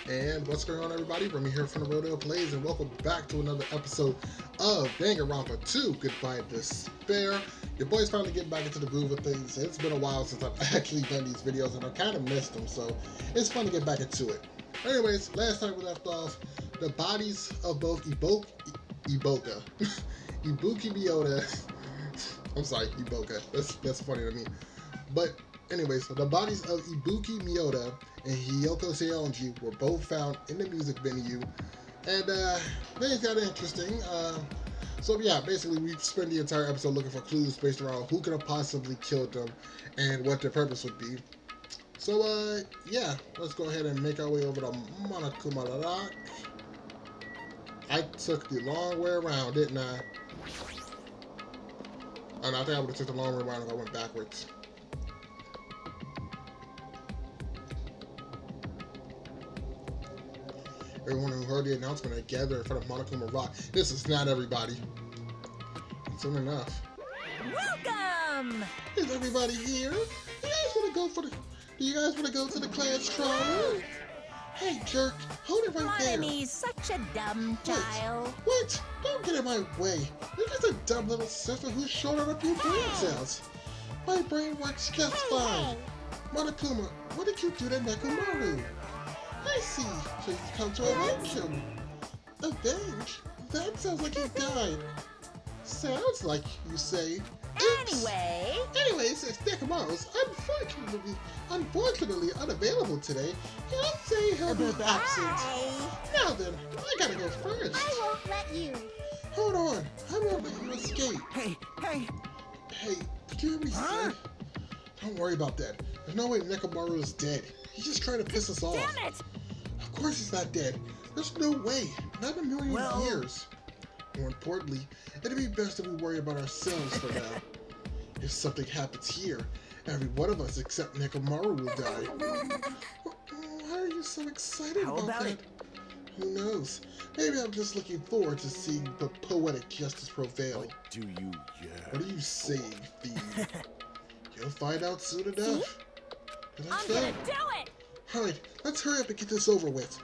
And what's going on, everybody? Remy here from the Rodeo Plays, and welcome back to another episode of Danganronpa 2, Goodbye Despair. Your boy's finally getting back into the groove of things. It's been a while since I've actually done these videos, and I kind of missed them, so it's fun to get back into it. Anyways, last time we left off, the bodies of both Ibuki Miyota, I'm sorry, Iboka, that's funny to me. But anyways, so the bodies of Ibuki Miyota and Hiyoko Seonji were both found in the music venue, and things got interesting. So yeah, basically we spent the entire episode looking for clues based around who could have possibly killed them and what their purpose would be. So yeah, let's go ahead and make our way over to Monokuma Rock. I took the long way around, didn't I? Oh, no, I think I would have took the long way around if I went backwards. Everyone who heard the announcement had gathered in front of Monokuma Rock. This is not everybody. Soon enough. Welcome! Is everybody here? Do you guys want to go to the class trial? Hey, jerk, hold it right there. Monomi's such a dumb child. What? Don't get in my way. You're just a dumb little sister who's short on a few brain cells. My brain works just fine. Monokuma, what did you do to Nekomaru? I see. So you've come to avenge him. Avenge? That sounds like he died. Sounds like you say. Anyways, since Nekomaru's unfortunately unavailable today, I'll say he'll be absent. Now then, I gotta go first. I won't let you. Hold on, I won't let you escape. Hey, Did you hear me say? Don't worry about that. There's no way Nekomaru is dead. He's just trying to piss us off. Damn it! Of course he's not dead. There's no way. Not in a million years. More importantly, it'd be best if we worry about ourselves for now. If something happens here, every one of us except Nekomaru will die. Why are you so excited about that? Who knows? Maybe I'm just looking forward to seeing the poetic justice prevail. What do you What are you saying, Fiend? You'll find out soon enough. I'm gonna do it! Alright, let's hurry up and get this over with.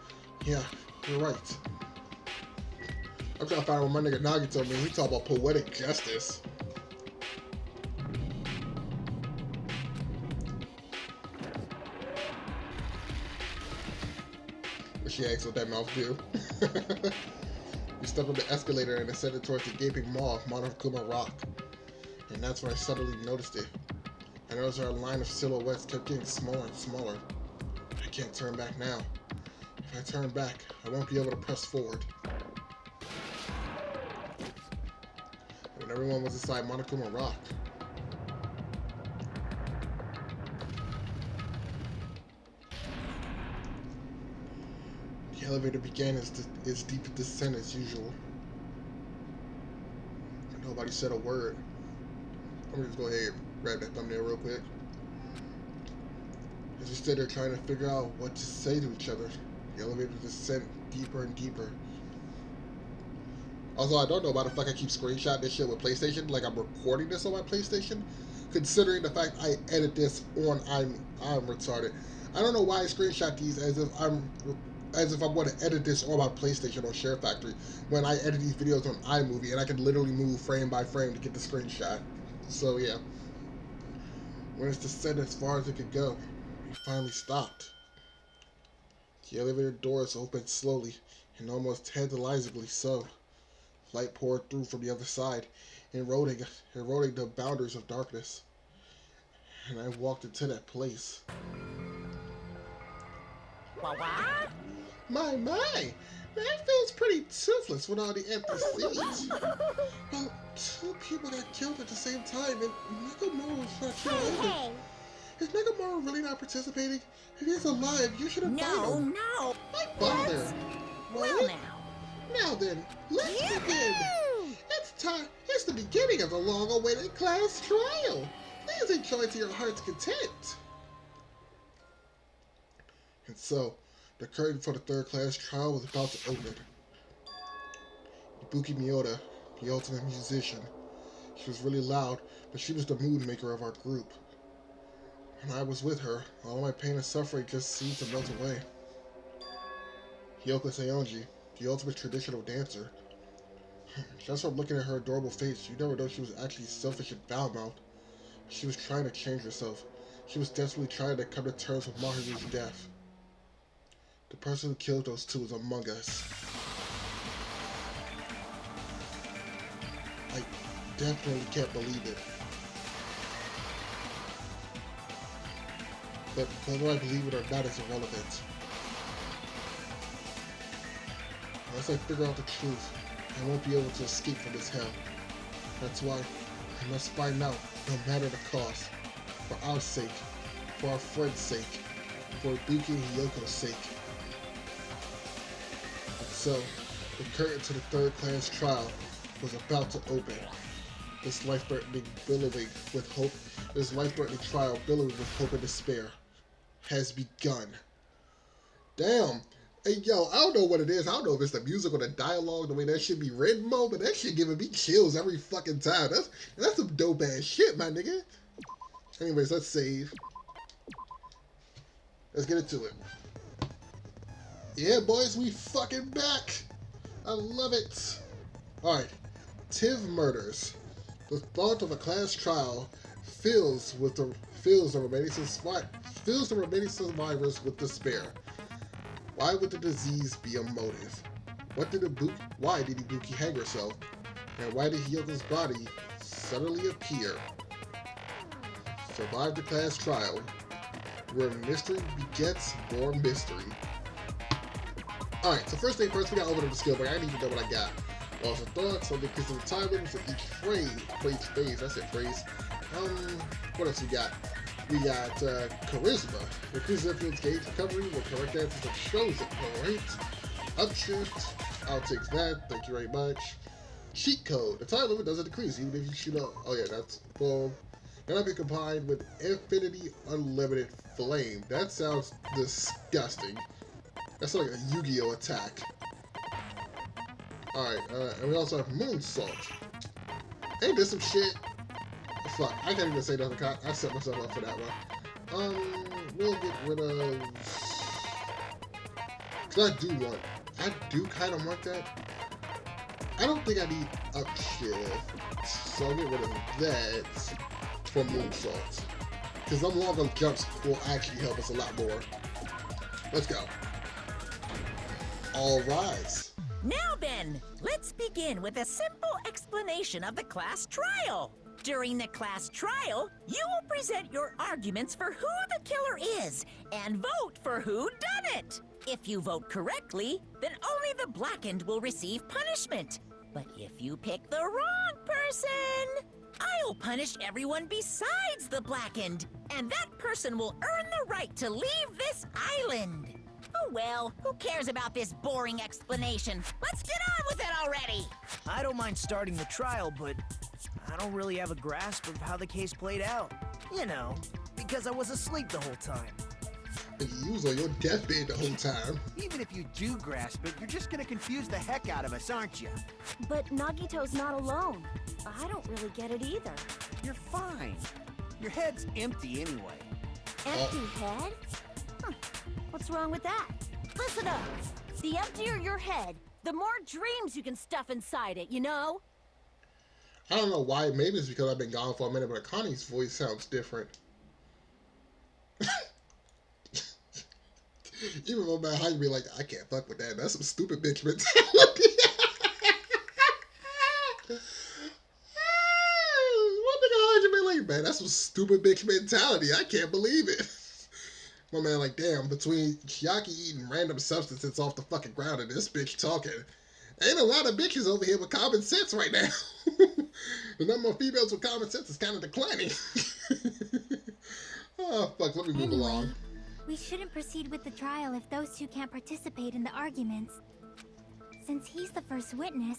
Yeah, you're right. I'm trying to find out what my nigga Nagi told me. He talk about poetic justice. What she asked what that mouth do. We stepped on the escalator and ascended towards the gaping maw of Monokuma Rock. And that's when I suddenly noticed it. I noticed our line of silhouettes kept getting smaller and smaller. I can't turn back now. If I turn back, I won't be able to press forward. When everyone was inside Monokuma Rock, the elevator began its deep descent as usual. Nobody said a word. Let me just go ahead and grab that thumbnail real quick. As we stood there trying to figure out what to say to each other, the elevator descent deeper and deeper. Also, I don't know why the fuck I keep screenshotting this shit with PlayStation, like I'm recording this on my PlayStation, considering the fact I edit this on I'm retarded. I don't know why I screenshot these as if I'm going to edit this on my PlayStation or Share Factory when I edit these videos on iMovie and I can literally move frame by frame to get the screenshot. So yeah, when it's descended as far as it could go, it finally stopped. The elevator doors opened slowly and almost tantalizingly so. Light poured through from the other side, eroding the boundaries of darkness. And I walked into that place. What? My! That feels pretty toothless with all the empty seats. Well, two people got killed at the same time, and Nekomaru was not killed either. Is Nekomaru really not participating? If he's alive, you should invite him. No. Why bother? Well, now. Now then, let's begin. It's time. It's the beginning of the long-awaited class trial. Please enjoy to your heart's content. And so, the curtain for the third class trial was about to open. Ibuki Miyota, the ultimate musician. She was really loud, but she was the mood maker of our group. When I was with her, all my pain and suffering just seemed to melt away. Hyoko Seonji, the ultimate traditional dancer. Just from looking at her adorable face, you never know she was actually selfish and foul-mouthed. She was trying to change herself. She was desperately trying to come to terms with Mahiru's death. The person who killed those two is among us. I definitely can't believe it. But whether I believe it or not is irrelevant. Unless I figure out the truth, I won't be able to escape from this hell. That's why I must find out, no matter the cost. For our sake, for our friend's sake, for Ibuki and Hyoko's sake. And so, the curtain to the third class trial was about to open. This life-threatening trial billowing with hope and despair has begun. Damn. Hey, yo, I don't know what it is. I don't know if it's the music or the dialogue, the way that shit be written, Mo, but that shit giving me chills every fucking time. That's some dope ass shit, my nigga. Anyways, let's save. Let's get into it. Yeah, boys, we fucking back. I love it. Alright. Tiv murders. The thought of a class trial fills the remaining survivors with despair. Why would the disease be a motive? Why did Ibuki hang herself? And why did Hyoko's body suddenly appear? Survive the class trial, where mystery begets more mystery. Alright, so first thing first, we gotta open up the skill book. I need to know what I got. Also thoughts on the increase of the time limit for each phase. I said phrase. What else we got? We got charisma. Increases influence gauge recovery with correct answers of chosen. Alright. Upshift. I'll take that. Thank you very much. Cheat code. The time limit doesn't decrease even if you shoot up. Oh yeah, that's boom. Cannot be combined with infinity unlimited flame. That sounds disgusting. That's like a Yu-Gi-Oh attack. Alright, and we also have moonsault. Ain't this some shit? Fuck, I can't even say nothing. I set myself up for that one. We'll get rid of... Cause I do kind of want that. I don't think I need upshift. So I'll get rid of that for moonsault. Cause them longer jumps will actually help us a lot more. Let's go. All rise. Now then, let's begin with a simple explanation of the class trial. During the class trial, you will present your arguments for who the killer is and vote for who done it. If you vote correctly, then only the blackened will receive punishment. But if you pick the wrong person, I'll punish everyone besides the blackened, and that person will earn the right to leave this island. Oh well, who cares about this boring explanation? Let's get on with it already! I don't mind starting the trial, but I don't really have a grasp of how the case played out. You know, because I was asleep the whole time. And you was on your deathbed the whole time. Even if you do grasp it, you're just gonna confuse the heck out of us, aren't you? But Nagito's not alone. I don't really get it either. You're fine. Your head's empty anyway. Empty head? What's wrong with that? Listen up. The emptier your head, the more dreams you can stuff inside it, you know? I don't know why. Maybe it's because I've been gone for a minute, but Connie's voice sounds different. Even though man Hajime be like, I can't fuck with that. That's some stupid bitch mentality. One nigga Hajime like, man, that's some stupid bitch mentality. I can't believe it. My man like, damn, between Chiaki eating random substances off the fucking ground and this bitch talking, ain't a lot of bitches over here with common sense right now. The number of females with common sense is kind of declining. Oh, fuck, let me move along. We shouldn't proceed with the trial if those two can't participate in the arguments. Since he's the first witness,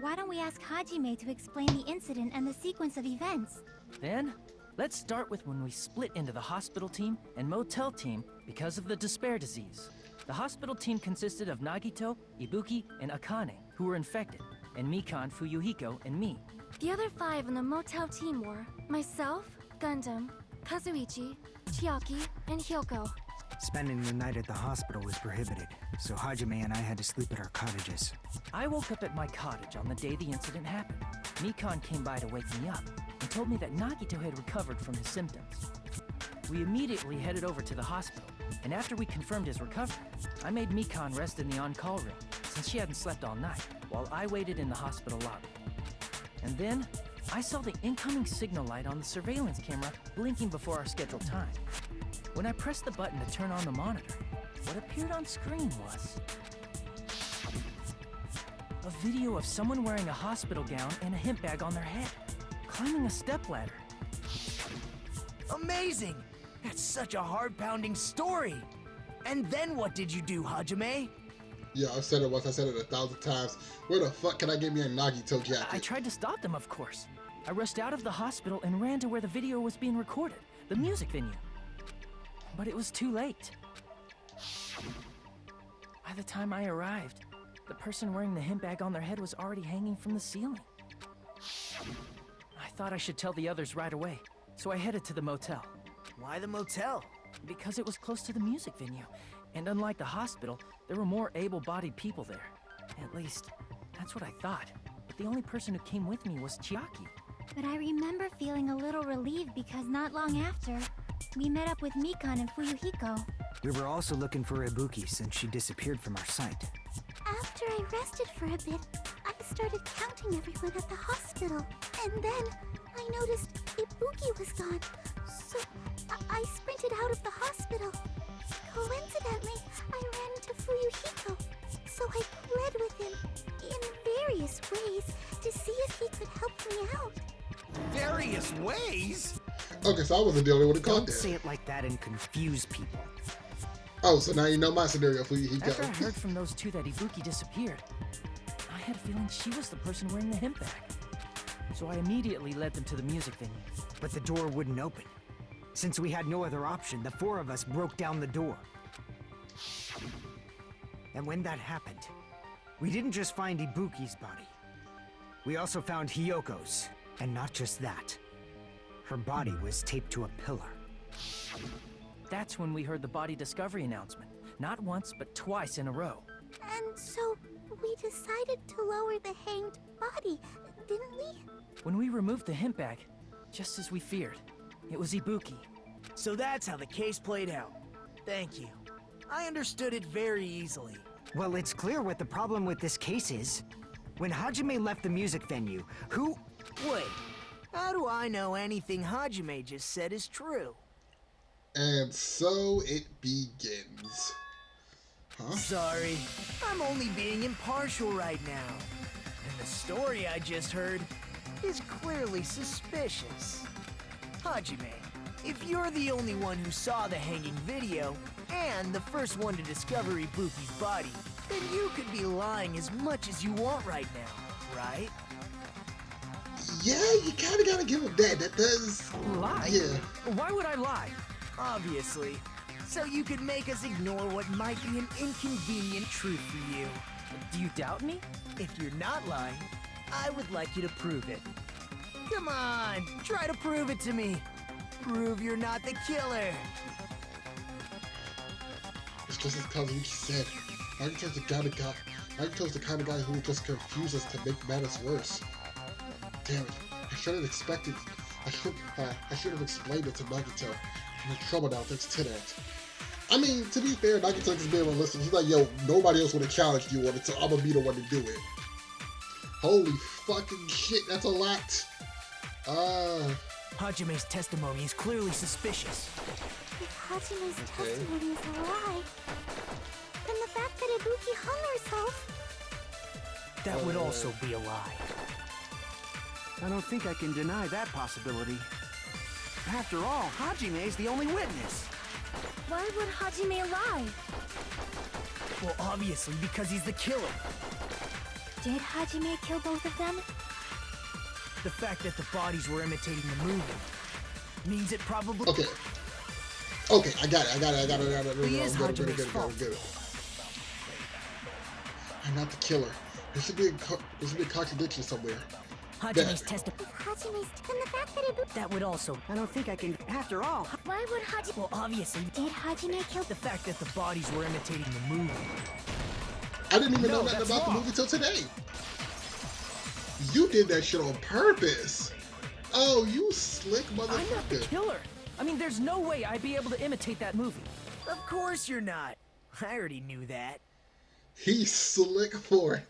why don't we ask Hajime to explain the incident and the sequence of events? Then, let's start with when we split into the hospital team and motel team because of the despair disease. The hospital team consisted of Nagito, Ibuki, and Akane, who were infected, and Mikan, Fuyuhiko, and me. The other 5 on the motel team were myself, Gundam, Kazuichi, Chiaki, and Hyoko. Spending the night at the hospital was prohibited, so Hajime and I had to sleep at our cottages. I woke up at my cottage on the day the incident happened. Mikan came by to wake me up and told me that Nagito had recovered from his symptoms. We immediately headed over to the hospital, and after we confirmed his recovery, I made Mikan rest in the on-call room since she hadn't slept all night, while I waited in the hospital lobby. And then, I saw the incoming signal light on the surveillance camera blinking before our scheduled time. When I pressed the button to turn on the monitor, what appeared on screen was a video of someone wearing a hospital gown and a hemp bag on their head, climbing a stepladder. Amazing! That's such a heart-pounding story! And then what did you do, Hajime? Yeah, I've said it once, I said it 1,000 times. Where the fuck can I get me a Nagito jacket? I tried to stop them, of course. I rushed out of the hospital and ran to where the video was being recorded, the music venue. But it was too late. By the time I arrived, the person wearing the hemp bag on their head was already hanging from the ceiling. I thought I should tell the others right away, so I headed to the motel. Why the motel? Because it was close to the music venue, and unlike the hospital, there were more able-bodied people there. At least, that's what I thought. But the only person who came with me was Chiaki. But I remember feeling a little relieved because not long after, we met up with Mikan and Fuyuhiko. We were also looking for Ibuki since she disappeared from our sight. After I rested for a bit, I started counting everyone at the hospital. And then I noticed Ibuki was gone. So I sprinted out of the hospital. Coincidentally, I ran into Fuyuhiko. So I pled with him in various ways to see if he could help me out. Various ways? Okay, so I wasn't the only one who caught Don't that. say it like that and confuse people. Oh, so now you know my scenario for you. After I heard from those two that Ibuki disappeared, I had a feeling she was the person wearing the hemp bag. So I immediately led them to the music venue. But the door wouldn't open. Since we had no other option, the four of us broke down the door. And when that happened, we didn't just find Ibuki's body. We also found Hiyoko's. And not just that. Her body was taped to a pillar. That's when we heard the body discovery announcement. Not once, but twice in a row. And so we decided to lower the hanged body, didn't we? When we removed the hemp bag, just as we feared, it was Ibuki. So that's how the case played out. Thank you. I understood it very easily. Well, it's clear what the problem with this case is. When Hajime left the music venue, who... Wait, how do I know anything Hajime just said is true? And so it begins. Huh? Sorry, I'm only being impartial right now. And the story I just heard is clearly suspicious. Hajime, if you're the only one who saw the hanging video, and the first one to discover Ibuki's body, then you could be lying as much as you want right now, right? Yeah, you kind of gotta give him that. That does. Lie? Yeah. Why would I lie? Obviously. So you could make us ignore what might be an inconvenient truth for you. Do you doubt me? If you're not lying, I would like you to prove it. Come on, try to prove it to me. Prove you're not the killer. It's just as Kazuki said. Nagito's the kind of guy who would just confuse us to make matters worse. Damn it! I should have expected. I should have explained it to Nagito. I'm in trouble now thanks to that. I mean, to be fair, Nagito just being realistic. He's like, yo, nobody else would have challenged you on it, so I'm gonna be the one to do it. Holy fucking shit, that's a lot. Hajime's testimony is clearly suspicious. If Hajime's testimony is a lie, then the fact that Ibuki hung herself... That would also be a lie. I don't think I can deny that possibility. After all, Hajime is the only witness. Why would Hajime lie? Well, obviously, because he's the killer. Did Hajime kill both of them? The fact that the bodies were imitating the movement means it probably... Okay, I got it. He is Hajime's fault. I'm not the killer. There should be a contradiction somewhere. Hajime's testimony. Hajime's and the fact that Ibuki. That would also. I don't think I can. After all, Why would Hajime? Well, obviously, Did Hajime kill? The fact that the bodies were imitating the movie. I didn't even know No, nothing that's about the wrong. movie till today. You did that shit on purpose. Oh, you slick I'm not the motherfucker. killer. I mean, there's no way I'd be able to imitate that movie. Of course you're not. I already knew that. He's slick for it.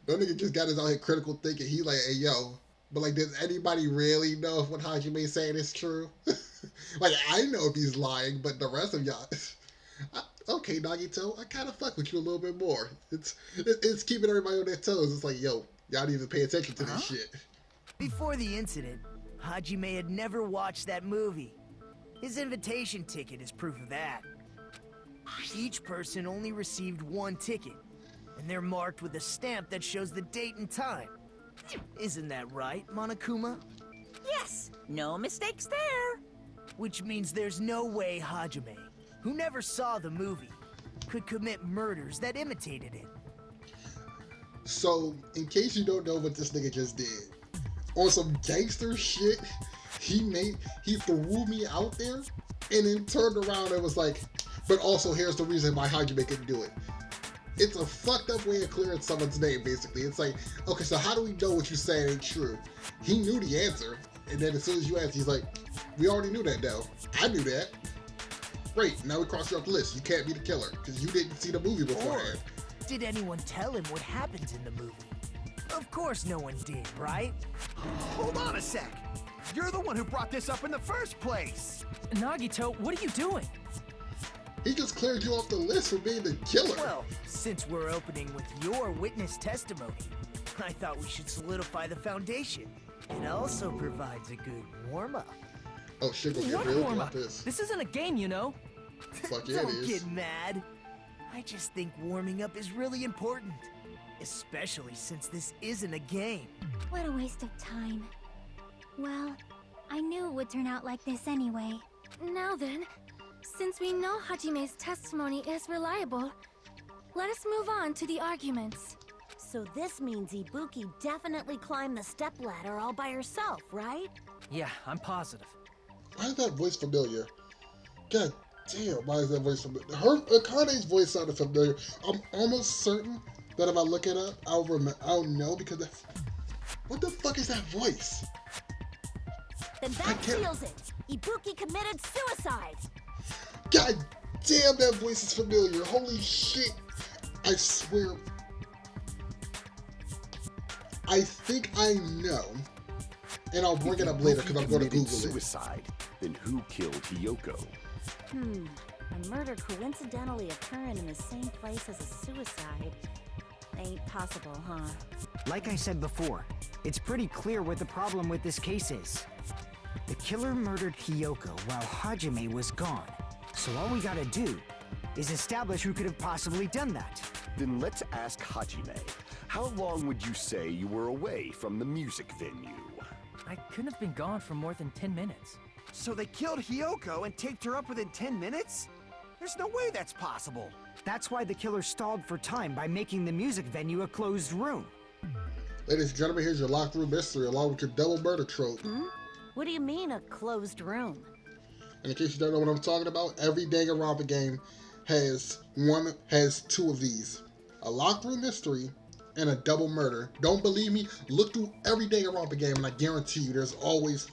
That nigga just got his out here critical thinking. He like, hey, yo. But like, does anybody really know if what Hajime saying is true? Like, I know if he's lying, but the rest of y'all... Okay, Nagito, I kind of fuck with you a little bit more. It's keeping everybody on their toes. It's like, yo, y'all need to pay attention to this shit. Before the incident, Hajime had never watched that movie. His invitation ticket is proof of that. Each person only received one ticket, and they're marked with a stamp that shows the date and time. Isn't that right, Monokuma? yes, no mistakes there. Which means there's no way Hajime, who never saw the movie, could commit murders that imitated it. So, in case you don't know what this nigga just did, on some gangster shit, he threw me out there, and then turned around and was like, but also here's the reason why Hajime couldn't do it. It's a fucked up way of clearing someone's name, basically. It's like, okay, so how do we know what you say ain't true? He knew the answer, and then as soon as you asked, he's like, we already knew that, though. I knew that. Great, now we cross you off the list. You can't be the killer, because you didn't see the movie Or beforehand. did anyone tell him what happens in the movie? Of course no one did, right? hold on a sec. You're the one who brought this up in the first place. Nagito, what are you doing? He just cleared you off the list for being the killer. Well, since we're opening with your witness testimony, I thought we should solidify the foundation. It also provides a good warm-up. Oh, shit, gonna get What real warm-up? about this. This isn't a game, you know. Fuck yeah, it Don't is. get mad. I just think warming up is really important. Especially since this isn't a game. What a waste of time. Well, I knew it would turn out like this anyway. Now then, since we know Hajime's testimony is reliable, let us move on to the arguments. So this means Ibuki definitely climbed the stepladder all by herself, right? Yeah, I'm positive. Why is that voice familiar? God damn, why is that voice familiar? Akane's voice sounded familiar. I'm almost certain that if I look it up, I'll know because that's... What the fuck is that voice? Then I that can't- seals it. Ibuki committed suicide. God damn, that voice is familiar. Holy shit. I swear. I think I know. And I'll bring it up later because I'm going to Committed Google it. suicide. Then who killed Hiyoko? A murder coincidentally occurring in the same place as a suicide. Ain't possible, huh? Like I said before, it's pretty clear what the problem with this case is. The killer murdered Hiyoko while Hajime was gone. So all we gotta do is establish who could have possibly done that. Then let's ask Hajime. How long would you say you were away from the music venue? I couldn't have been gone for more than 10 minutes. So they killed Hiyoko and taped her up within 10 minutes? There's no way that's possible. That's why the killer stalled for time by making the music venue a closed room. Ladies and gentlemen, here's your locked room mystery along with your double murder trope. What do you mean, a closed room? And in case you don't know what I'm talking about, every Danganronpa game has two of these. A locked room mystery and a double murder. Don't believe me? Look through every Danganronpa game and I guarantee you there's always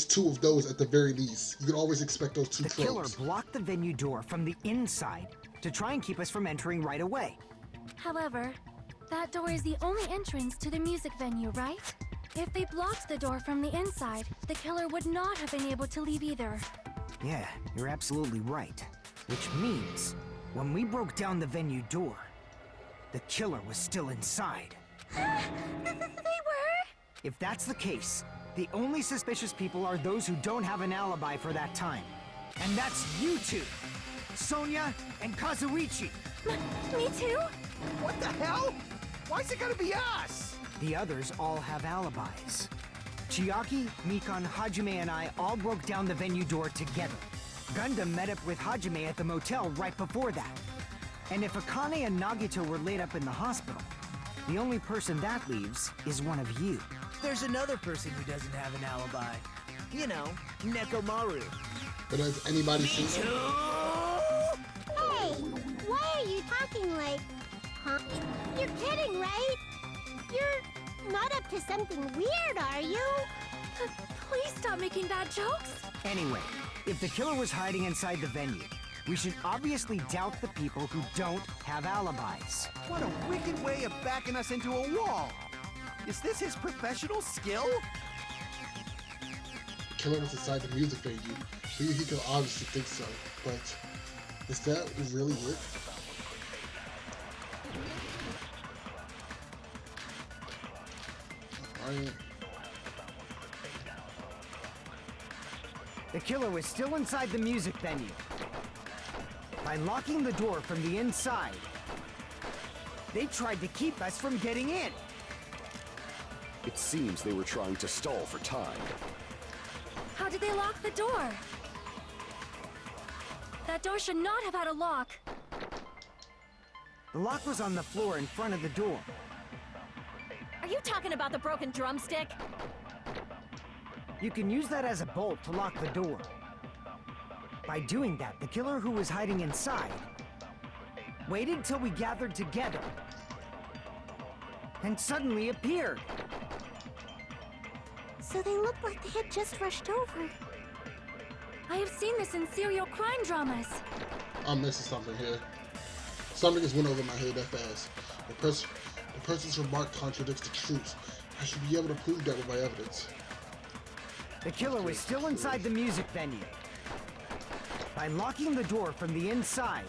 two of those at the very least. You can always expect those two The killer tropes. blocked the venue door from the inside to try and keep us from entering right away. However, that door is the only entrance to the music venue, right? If they blocked the door from the inside, the killer would not have been able to leave either. Yeah, you're absolutely right. Which means, when we broke down the venue door, the killer was still inside. They were? If that's the case, the only suspicious people are those who don't have an alibi for that time. And that's you two, Sonia and Kazuichi. Me too? What the hell? Why's it gotta be us? The others all have alibis. Chiaki, Mikan, Hajime, and I all broke down the venue door together. Gundam met up with Hajime at the motel right before that. And if Akane and Nagito were laid up in the hospital, the only person that leaves is one of you. There's another person who doesn't have an alibi. You know, Nekomaru. But has anybody seen him? Hey, why are you talking like... Huh? You're kidding, right? You're not up to something weird, are you? Please stop making bad jokes. Anyway, if the killer was hiding inside the venue, we should obviously doubt the people who don't have alibis. What a wicked way of backing us into a wall! Is this his professional skill? The killer was inside the music venue. He could obviously think so, but is that really it? The killer was still inside the music venue. By locking the door from the inside, they tried to keep us from getting in. It seems they were trying to stall for time. How did they lock the door? That door should not have had a lock. The lock was on the floor in front of the door. Are you talking about the broken drumstick? You can use that as a bolt to lock the door. By doing that, the killer who was hiding inside waited till we gathered together and suddenly appeared. So they looked like they had just rushed over. I have seen this in serial crime dramas. I'm missing something here. Something just went over my head that fast. The person's remark contradicts the truth. I should be able to prove that with my evidence. The killer was still inside the music venue. By locking the door from the inside,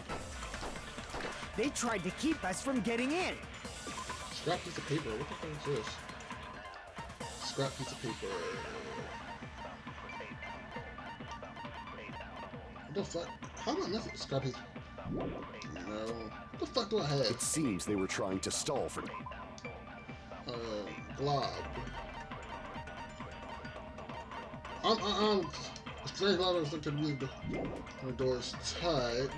they tried to keep us from getting in. Scrap piece of paper. What the fuck is this? Scrap piece of paper. What the fuck? How am I missing scrap piece? No. What the fuck do I have? It seems they were trying to stall for... Glob. I'm very glad I was looking to music. The door's tight.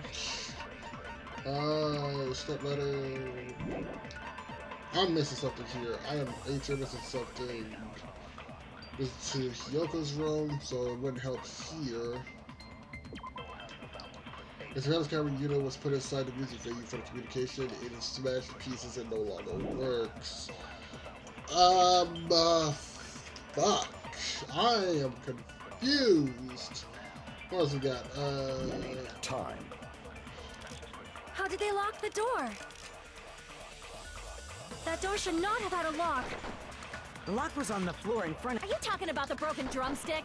Step ladder. I'm missing something here. I am missing something. This is to Hyoko's room, so it wouldn't help here. The surveillance camera unit was put inside the music venue for the communication. It is smashed to pieces and no longer works. Fuck. I am confused. What else we got? Time. How did they lock the door? That door should not have had a lock. The lock was on the floor in front. Are you talking about the broken drumstick?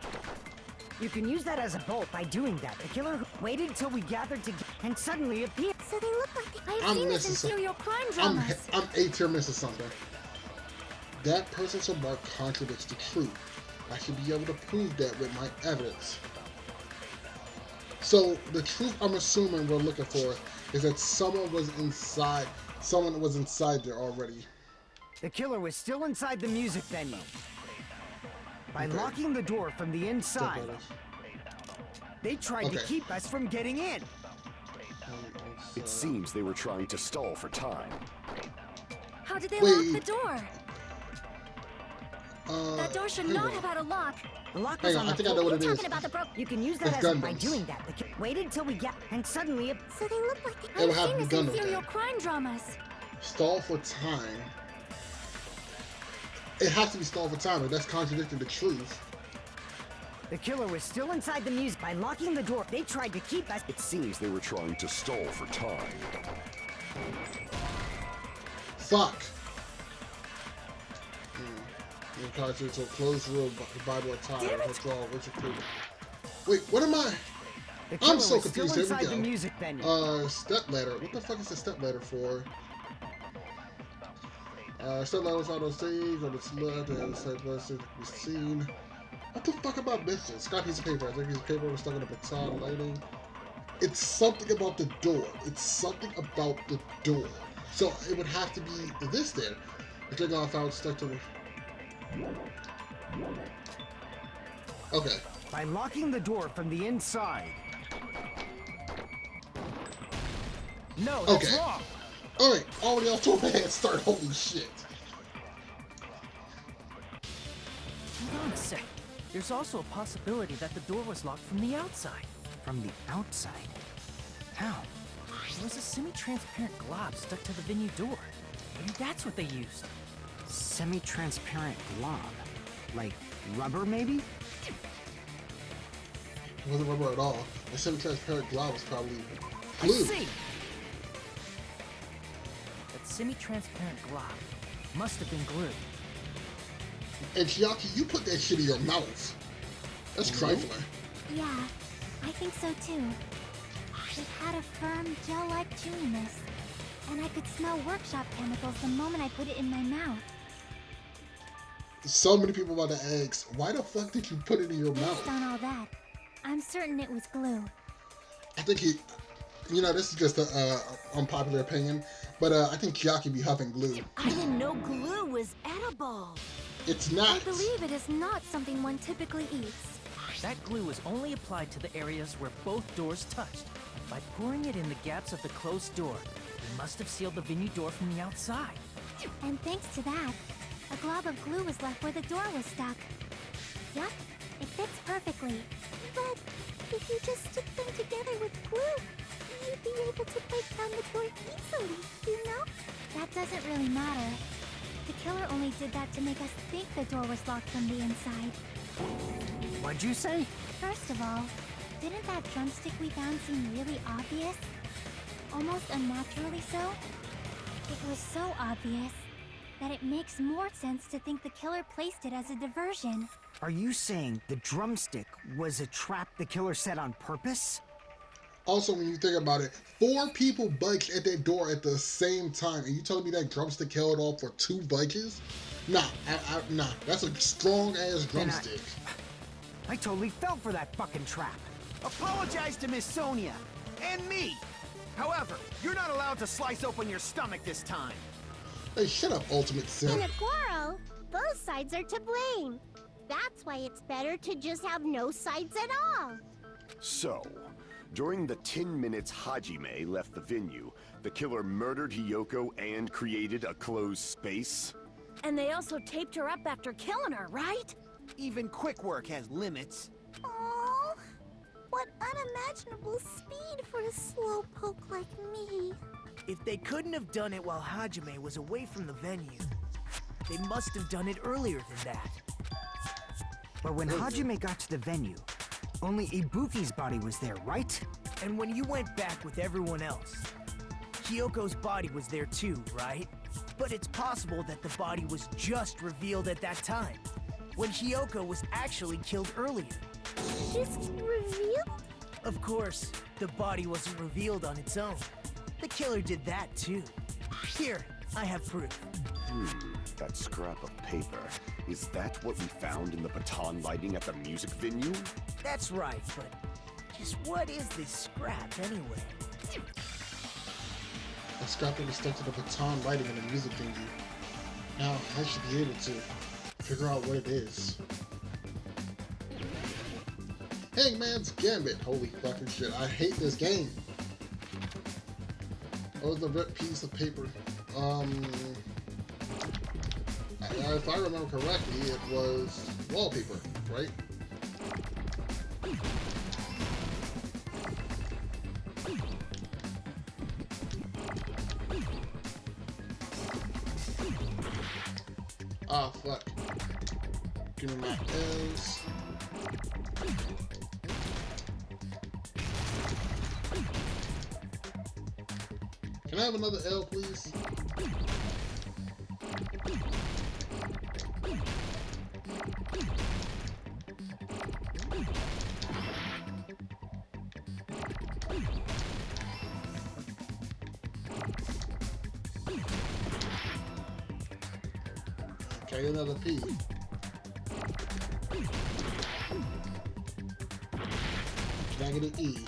You can use that as a bolt. By doing that, the killer waited till we gathered together and suddenly appeared. So they look like they... I have seen this in serial crime dramas. I'm A-tier missing something. That person's remark contradicts the truth. I should be able to prove that with my evidence. So the truth I'm assuming we're looking for is that someone was inside there already. The killer was still inside the music venue. By locking the door from the inside, they tried to keep us from getting in. It seems they were trying to stall for time. How did they lock the door? That door should not have had a lock. The lock was on the floor. I know what it is. You can use that as by doing that. The waited till we get and suddenly So they look like they... I've seen this in serial crime dramas. Stall for time. It has to be stall for time, but that's contradicting the truth. The killer was still inside the music. By locking the door, they tried to keep us. It seems they were trying to stall for time. Fuck. To a closed room by more time. Withdraw, wait, what am I? I'm so confused. Here we go. The music venue. Step ladder. What the fuck is the step ladder for? Step ladder was on those things on its left and the side lesson to be seen. What the fuck about missing? Scrap piece of paper. I think piece of paper was stuck in a baton lighting. It's something about the door. It's something about the door. So it would have to be this then. The trigger I found stuck to the... Okay. By locking the door from the inside. No, that's wrong. Alright, already off to a bad start. Holy shit. There's also a possibility that the door was locked from the outside. From the outside? How? There was a semi-transparent glob stuck to the venue door. Maybe that's what they used. Semi-transparent glob? Like rubber, maybe? It wasn't rubber at all. The semi-transparent glob was probably I glue. see! That semi-transparent glob must have been glue. And Chiaki, you put that shit in your mouth. That's trifling. Yeah, I think so too. It had a firm, gel-like chewiness, and I could smell workshop chemicals the moment I put it in my mouth. So many people about to ask, why the fuck did you put it in your Based mouth? on all that, I'm certain it was glue. I think this is just an unpopular opinion, but I think Chiaki be huffing glue. I didn't know glue was edible. It's not. I believe it is not something one typically eats. That glue was only applied to the areas where both doors touched. By pouring it in the gaps of the closed door, they must have sealed the venue door from the outside. And thanks to that, a glob of glue was left where the door was stuck. Yup, it fits perfectly. But if you just stick them together with glue, you'd be able to break down the door easily, you know? That doesn't really matter. The killer only did that to make us think the door was locked from the inside. What'd you say? First of all, didn't that drumstick we found seem really obvious? Almost unnaturally so? It was so obvious that it makes more sense to think the killer placed it as a diversion. Are you saying the drumstick was a trap the killer set on purpose? Also, when you think about it, 4 people budged at that door at the same time, and you telling me that drumstick held off for 2 budges? Nah, nah, that's a strong-ass drumstick. I totally fell for that fucking trap. Apologize to Miss Sonia and me. However, you're not allowed to slice open your stomach this time. Hey, shut up, Ultimate Simp. In a quarrel, both sides are to blame. That's why it's better to just have no sides at all. So, during the 10 minutes Hajime left the venue, the killer murdered Hiyoko and created a closed space? And they also taped her up after killing her, right? Even quick work has limits. Oh, what unimaginable speed for a slowpoke like me. If they couldn't have done it while Hajime was away from the venue, they must have done it earlier than that. But when Hajime got to the venue, only Ibuki's body was there, right? And when you went back with everyone else, Hiyoko's body was there too, right? But it's possible that the body was just revealed at that time, when Hiyoko was actually killed earlier. Just revealed? Of course, the body wasn't revealed on its own. The killer did that too. Here, I have proof. That scrap of paper. Is that what we found in the baton lighting at the music venue? That's right, but just what is this scrap anyway? A scrap that was stuck to the baton lighting in the music venue. Now, I should be able to figure out what it is. Hangman's Gambit. Holy fucking shit, I hate this game. What was the red piece of paper? If I remember correctly, it was wallpaper, right? Ah, fuck. Give me my L's. Can I have another L, please? Okay, another P. Can I get an E?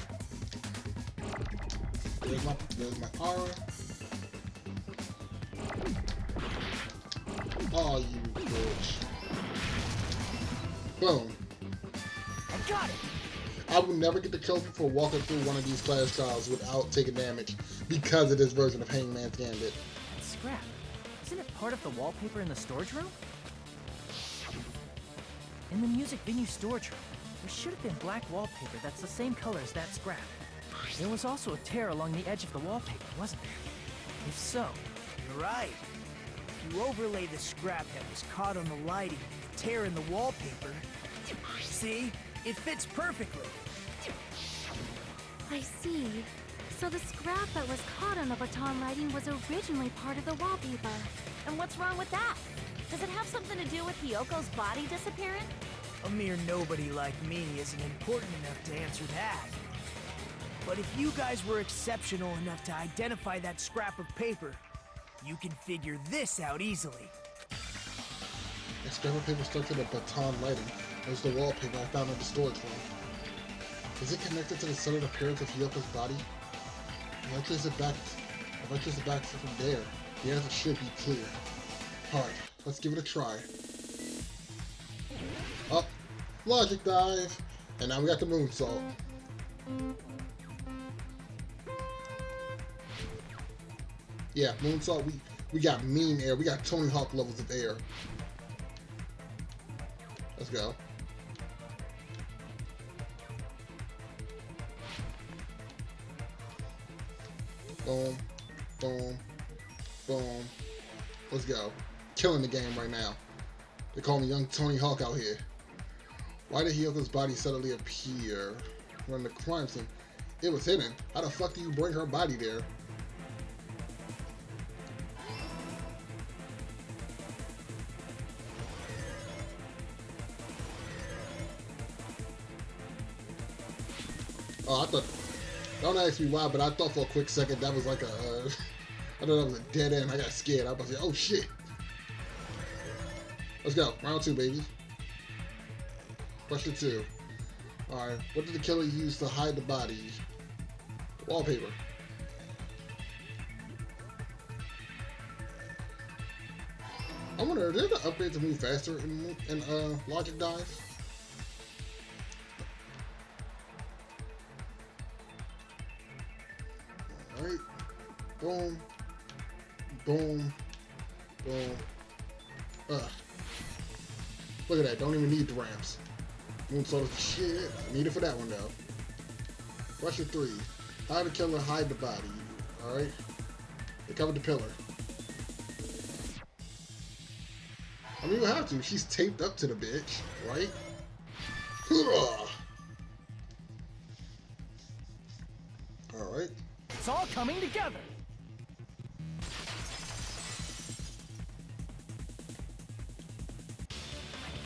There's my R. Oh, you bitch. Boom. I got it! I will never get the trophy for walking through one of these class trials without taking damage because of this version of Hangman's Gambit. That scrap. Isn't it part of the wallpaper in the storage room? In the music venue storage room, there should have been black wallpaper that's the same color as that scrap. There was also a tear along the edge of the wallpaper, wasn't there? If so, You're right. If you overlay the scrap that was caught on the lighting with the tear in the wallpaper, see? It fits perfectly. I see. So the scrap that was caught on the baton lighting was originally part of the wallpaper. And what's wrong with that? Does it have something to do with Hyoko's body disappearing? A mere nobody like me isn't important enough to answer that. But if you guys were exceptional enough to identify that scrap of paper, you can figure this out easily. That scrap of paper stuck to the baton lighting. It was the wallpaper I found in the storage room. Is it connected to the sudden appearance of Hyoko's body? If I trace it back from there, the answer should be clear. Alright, let's give it a try. Up, logic dive, and now we got the moonsault. Yeah, moonsault, we got mean air, we got Tony Hawk levels of air. Let's go. Boom, boom, boom. Let's go. Killing the game right now. They call me Young Tony Hawk out here. Why did Hyoko's body suddenly appear when the crime scene? It was hidden. How the fuck do you bring her body there? Oh, I thought, don't ask me why, but I thought for a quick second that was like a, I thought that was a dead end. I got scared. I was like, oh shit. Let's go. Round 2, baby. Question 2. Alright, what did the killer use to hide the body? Wallpaper. I wonder, did the upgrade to move faster in Logic Dive? Alright. Boom. Boom. Boom. Look at that. Don't even need the ramps. Moonsault is shit. Need it for that one, though. Question 3. How did the killer hide the body? Alright. They covered the pillar. I mean, you have to. She's taped up to the bitch, right? Alright. it's all coming together.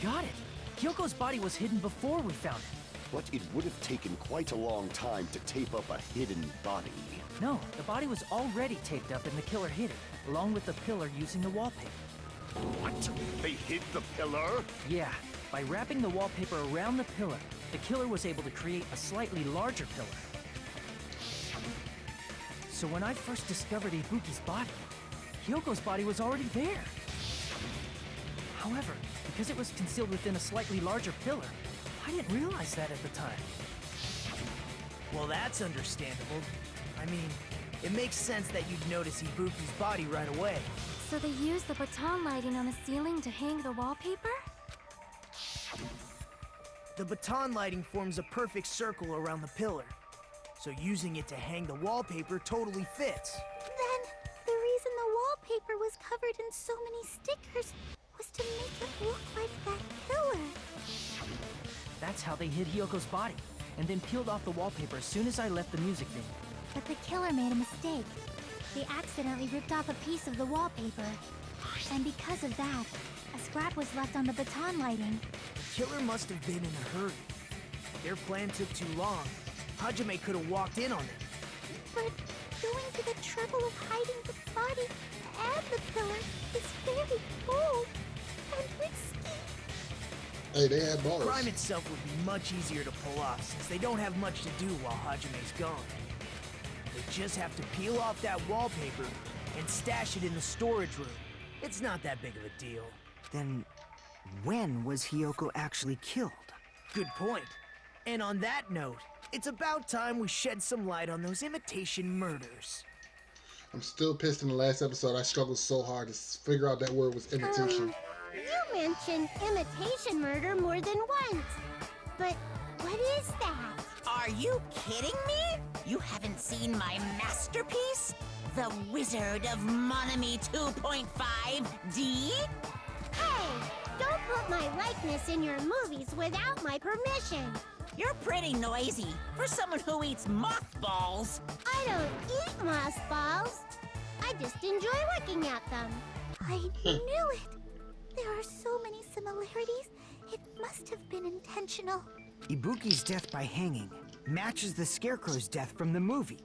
Got it. Hyoko's body was hidden before we found it. But it would have taken quite a long time to tape up a hidden body. No, the body was already taped up and the killer hid it, along with the pillar using the wallpaper. What? They hid the pillar? Yeah, by wrapping the wallpaper around the pillar, the killer was able to create a slightly larger pillar. So when I first discovered Ibuki's body, Hyoko's body was already there. However, because it was concealed within a slightly larger pillar, I didn't realize that at the time. Well, that's understandable. I mean, it makes sense that you'd notice Ibuki's body right away. So they used the baton lighting on the ceiling to hang the wallpaper? The baton lighting forms a perfect circle around the pillar, so using it to hang the wallpaper totally fits. Then, the reason the wallpaper was covered in so many stickers was to make it look like that pillar. That's how they hid Hyoko's body, and then peeled off the wallpaper as soon as I left the music venue. But the killer made a mistake. They accidentally ripped off a piece of the wallpaper. And because of that, a scrap was left on the baton lighting. The killer must have been in a hurry. Their plan took too long. Hajime could have walked in on it. But going to the trouble of hiding the body and the pillar is very bold and risky. Hey, they had balls. Crime itself would be much easier to pull off since they don't have much to do while Hajime's gone. They just have to peel off that wallpaper and stash it in the storage room. It's not that big of a deal. Then, when was Hyoko actually killed? Good point. And on that note, it's about time we shed some light on those imitation murders. I'm still pissed in the last episode. I struggled so hard to figure out that word was imitation. You mentioned imitation murder more than once. But what is that? Are you kidding me? You haven't seen my masterpiece? The Wizard of Monami 2.5D? Hey, don't put my likeness in your movies without my permission. You're pretty noisy for someone who eats mothballs. I don't eat mothballs. I just enjoy looking at them. I knew it. There are so many similarities. It must have been intentional. Ibuki's death by hanging matches the Scarecrow's death from the movie.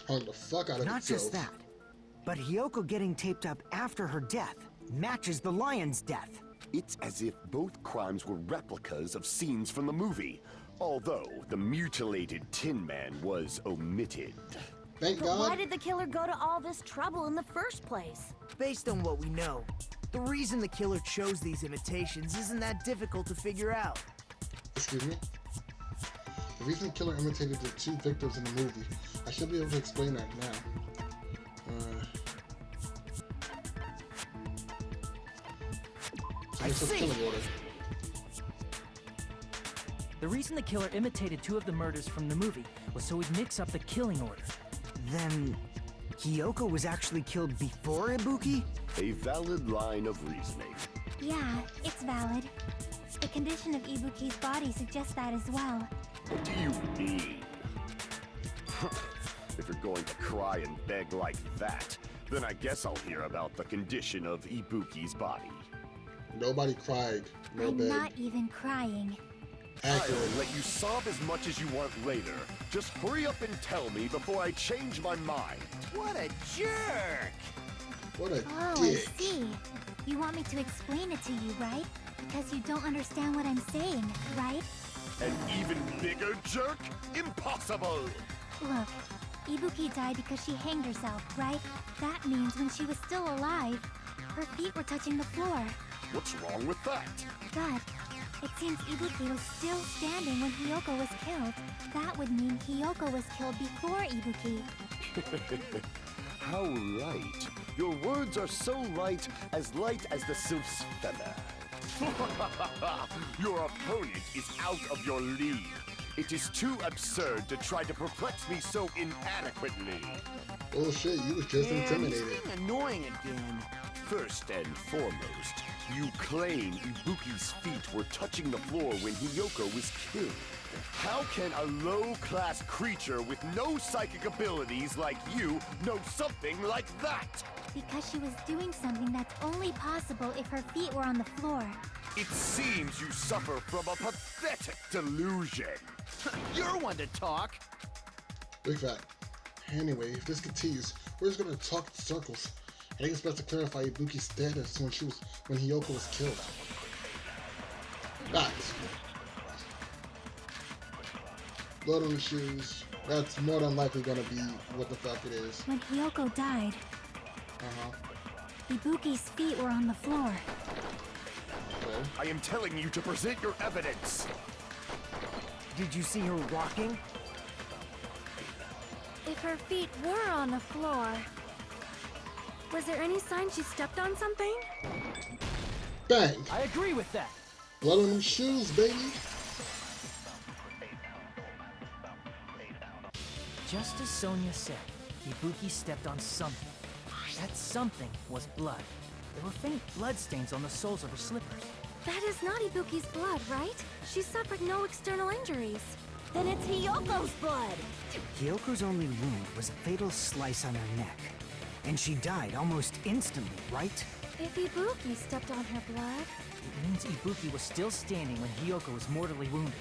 Hung the fuck out of Not itself. just that, but Hiyoko getting taped up after her death matches the lion's death. It's as if both crimes were replicas of scenes from the movie, although the mutilated Tin Man was omitted. Thank But God. why did the killer go to all this trouble in the first place? Based on what we know, the reason the killer chose these imitations isn't that difficult to figure out. Excuse me. The reason the killer imitated the two victims in the movie. I should be able to explain that now. I see. Killing order. The reason the killer imitated two of the murders from the movie was so he'd mix up the killing order. Then Hiyoko was actually killed before Ibuki? A valid line of reasoning. Yeah, it's valid. The condition of Ibuki's body suggests that as well. What do you mean? If you're going to cry and beg like that, then I guess I'll hear about the condition of Ibuki's body. Nobody cried. No I'm beg. not even crying. Accurate. I'll let you sob as much as you want later. Just hurry up and tell me before I change my mind. What a jerk! What a Oh, dick. I see. You want me to explain it to you, right? Because you don't understand what I'm saying, right? An even bigger jerk? Impossible! Look, Ibuki died because she hanged herself, right? That means when she was still alive, her feet were touching the floor. What's wrong with that? But it seems Ibuki was still standing when Hiyoko was killed. That would mean Hiyoko was killed before Ibuki. How light. Your words are so light as the sylph's feather. Your opponent is out of your league. It is too absurd to try to perplex me so inadequately. Oh shit, you was just And he's intimidated. being annoying again. First and foremost, you claim Ibuki's feet were touching the floor when Hiyoko was killed. How can a low-class creature with no psychic abilities like you know something like that? Because she was doing something that's only possible if her feet were on the floor. It seems you suffer from a pathetic delusion. You're one to talk. Big fact. Anyway, if this continues, we're just gonna talk in circles. I think it's best to clarify Ibuki's status when Hiyoko was killed. Facts. Blood on the shoes. That's more than likely gonna be what the fuck it is. When Hiyoko died, Ibuki's feet were on the floor. Okay. I am telling you to present your evidence. Did you see her walking? If her feet were on the floor, was there any sign she stepped on something? Bang! I agree with that. Blood on them shoes, baby. Just as Sonia said, Ibuki stepped on something. That something was blood. There were faint bloodstains on the soles of her slippers. That is not Ibuki's blood, right? She suffered no external injuries. Then it's Hiyoko's blood! Hiyoko's only wound was a fatal slice on her neck. And she died almost instantly, right? If Ibuki stepped on her blood... It means Ibuki was still standing when Hiyoko was mortally wounded.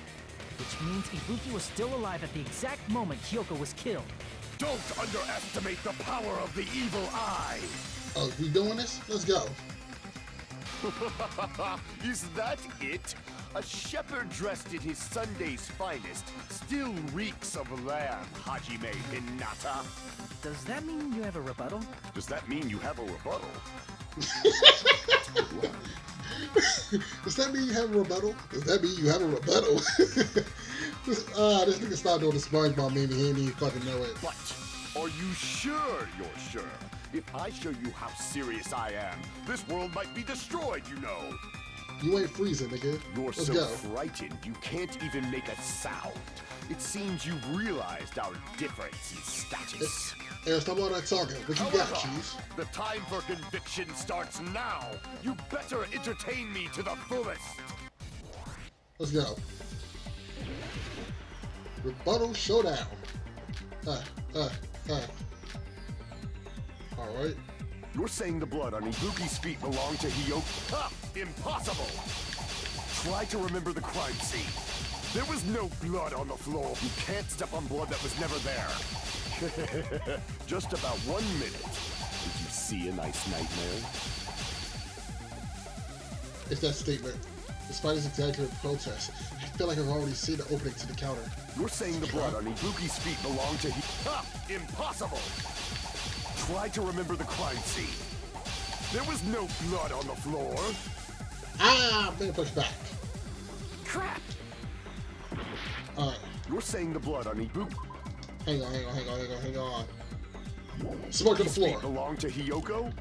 Which means Ibuki was still alive at the exact moment Hiyoko was killed. Don't underestimate the power of the evil eye. Oh, we doing this? Let's go. Is that it? A shepherd dressed in his Sunday's finest still reeks of lamb, Hajime Hinata. Does that mean you have a rebuttal? Does that mean you have a rebuttal? Does that mean you have a rebuttal? Does that mean you have a rebuttal? This nigga started doing the SpongeBob meme. He didn't even fucking know it. But are you sure you're sure? If I show you how serious I am, this world might be destroyed, you know. You ain't freezing, nigga. You're Let's so go. frightened you can't even make a sound. It seems you've realized our difference in status. Aaron, stop all that talking. What you However, got, Chief? the time for conviction starts now. You better entertain me to the fullest. Let's go. Rebuttal showdown. Alright. You're saying the blood on Ibuki's feet belonged to Hiyoko? Ha! Impossible! Try to remember the crime scene. There was no blood on the floor. You can't step on blood that was never there. Just about 1 minute. Did you see a nice nightmare? It's that statement. Despite his exaggerated protest, I feel like I've already seen the opening to the counter. You're saying the blood on Ibuki's feet belonged to Ha! Impossible! Try to remember the crime scene. There was no blood on the floor. Ah, better push back. Crap! Alright. You're saying the blood on Ibuki. Hang on. Smoke to the floor. Feet belong to Hiyoko?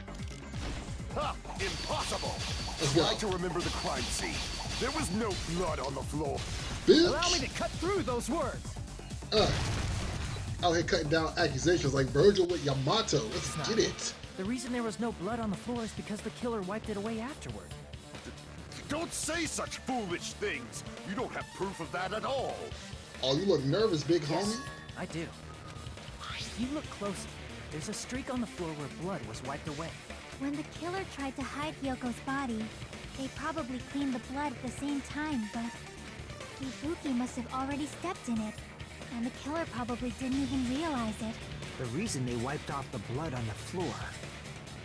Ha! Impossible! Let's Try go. to remember the crime scene. There was no blood on the floor. Bitch. Allow me to cut through those words! Out here cutting down accusations like Virgil with Yamato. Let's get it. The reason there was no blood on the floor is because the killer wiped it away afterward. Don't say such foolish things. You don't have proof of that at all. Oh, you look nervous, big homie. I do. If you look closely, there's a streak on the floor where blood was wiped away. When the killer tried to hide Hyoko's body, they probably cleaned the blood at the same time, but Ibuki must have already stepped in it, and the killer probably didn't even realize it. The reason they wiped off the blood on the floor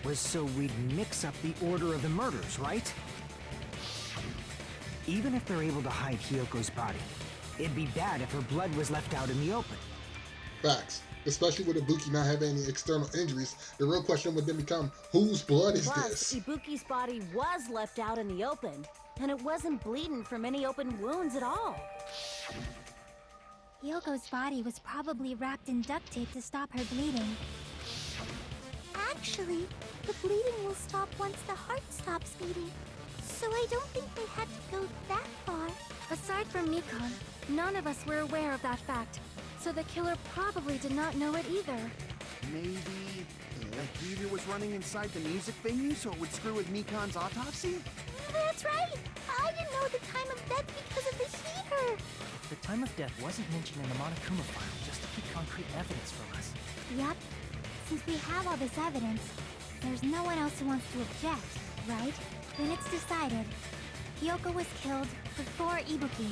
was so we'd mix up the order of the murders, right? Even if they're able to hide Hyoko's body, it'd be bad if her blood was left out in the open. Facts. Especially with Ibuki not having any external injuries, the real question would then become, whose blood is Plus, this? Ibuki's body was left out in the open, and it wasn't bleeding from any open wounds at all. Hyoko's body was probably wrapped in duct tape to stop her bleeding. Actually, the bleeding will stop once the heart stops beating. So I don't think they had to go that far. Aside from Mikon, none of us were aware of that fact, so the killer probably did not know it either. Maybe a heater was running inside the music venue so it would screw with Mikon's autopsy? That's right! I didn't know the time of death because of the heater! The time of death wasn't mentioned in the Monokuma file just to keep concrete evidence from us. Yep. Since we have all this evidence, there's no one else who wants to object, right? Then it's decided. Hyoko was killed before Ibuki.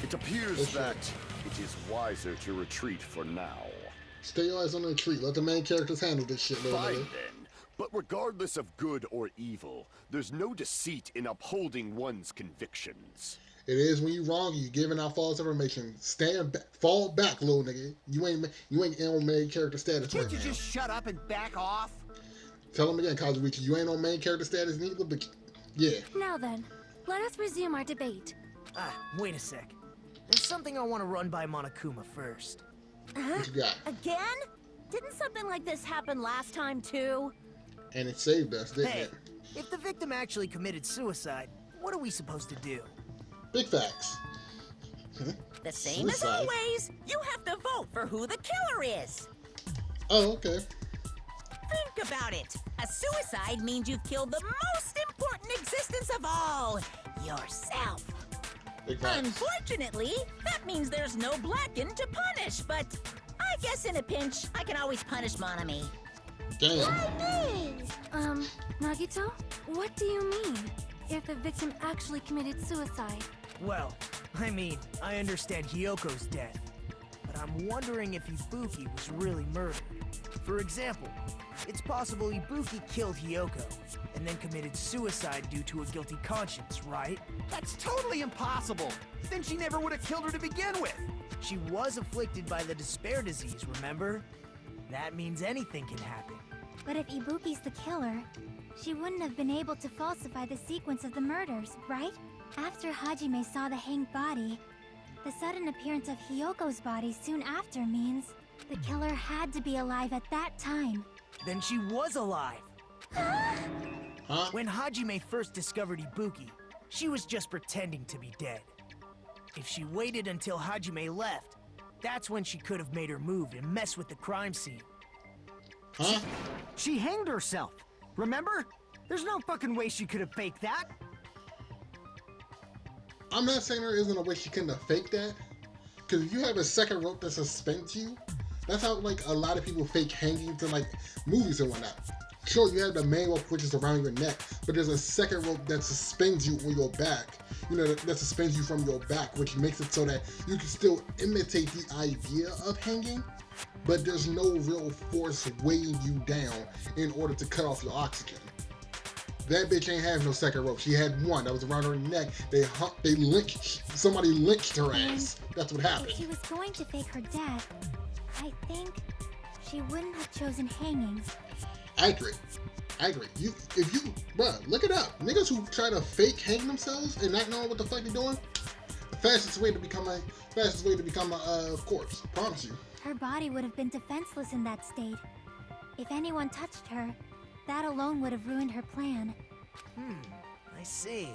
It appears that it is wiser to retreat for now. Stay your eyes on the retreat. Let the main characters handle this shit, little Fine nigga. then. But regardless of good or evil, there's no deceit in upholding one's convictions. It is when you wrong, you giving out false information. Stand back, fall back, little nigga. You ain't on main character status Can't right you now. just shut up and back off? Tell him again, Kazuichi, you ain't on main character status neither, but yeah. Now then, let us resume our debate. Wait a sec. There's something I want to run by Monokuma first. What you got? Again? Didn't something like this happen last time too? And it saved us, didn't Hey, it? if the victim actually committed suicide, what are we supposed to do? Big facts. The same as Suicide. always. You have to vote for who the killer is. Oh, okay. Think about it. A suicide means you've killed the most important existence of all, yourself. Big facts. Unfortunately, that means there's no Blacken to punish, but I guess in a pinch, I can always punish Monami. Damn. Nagito? What do you mean? If the victim actually committed suicide? Well, I mean, I understand Hyoko's death, but I'm wondering if Ibuki was really murdered. For example, it's possible Ibuki killed Hyoko, and then committed suicide due to a guilty conscience, right? That's totally impossible! Then she never would have killed her to begin with! She was afflicted by the despair disease, remember? That means anything can happen. But if Ibuki's the killer, she wouldn't have been able to falsify the sequence of the murders, right? After Hajime saw the hanged body, the sudden appearance of Hyoko's body soon after means the killer had to be alive at that time. then she was alive. Huh? When Hajime first discovered Ibuki, she was just pretending to be dead. If she waited until Hajime left, that's when she could have made her move and mess with the crime scene. Huh? She hanged herself. Remember? There's no fucking way she could have faked that. I'm not saying there isn't a way she couldn't have faked that. Because if you have a second rope that suspends you, that's how like a lot of people fake hangings in like movies and whatnot. Sure, you have the main rope which is around your neck, but there's a second rope that suspends you on your back. You know, that suspends you from your back, which makes it so that you can still imitate the idea of hanging, but there's no real force weighing you down in order to cut off your oxygen. That bitch ain't have no second rope. She had one that was around her neck. Somebody lynched her ass. That's what happened. If she was going to fake her death, I think she wouldn't have chosen hanging. Accurate. Bruh, look it up. Niggas who try to fake hang themselves and not knowing what the fuck they're doing, the fastest way to become a corpse. Promise you. Her body would have been defenseless in that state. If anyone touched her, that alone would have ruined her plan. I see.